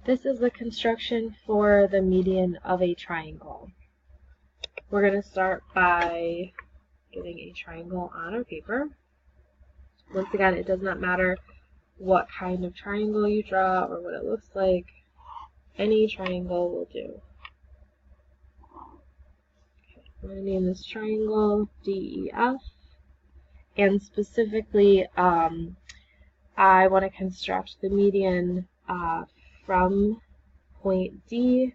This is the construction for the median of a triangle. We're going to start by getting a triangle on our paper. Once again, it does not matter what kind of triangle you draw or what it looks like. Any triangle will do. I'm going to name this triangle DEF, and specifically I want to construct the median from point D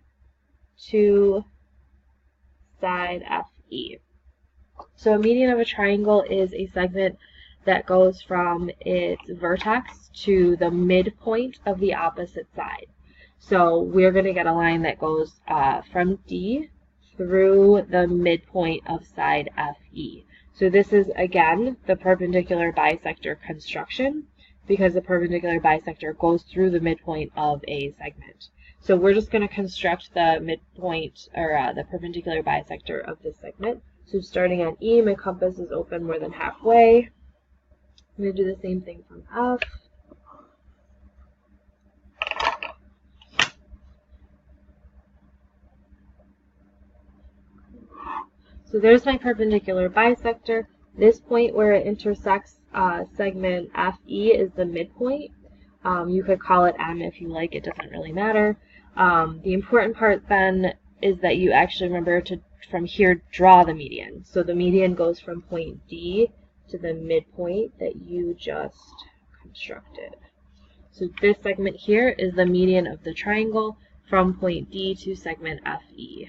to side FE. So a median of a triangle is a segment that goes from its vertex to the midpoint of the opposite side. So we're going to get a line that goes from D through the midpoint of side FE. So this is, again, the perpendicular bisector construction, because the perpendicular bisector goes through the midpoint of a segment. So we're just going to construct the midpoint, or the perpendicular bisector of this segment. So starting on E, my compass is open more than halfway. I'm going to do the same thing from F. So there's my perpendicular bisector. This point where it intersects segment FE is the midpoint. You could call it M if you like, it doesn't really matter. The important part then is that you actually remember to, from here, draw the median. So the median goes from point D to the midpoint that you just constructed. So this segment here is the median of the triangle from point D to segment FE.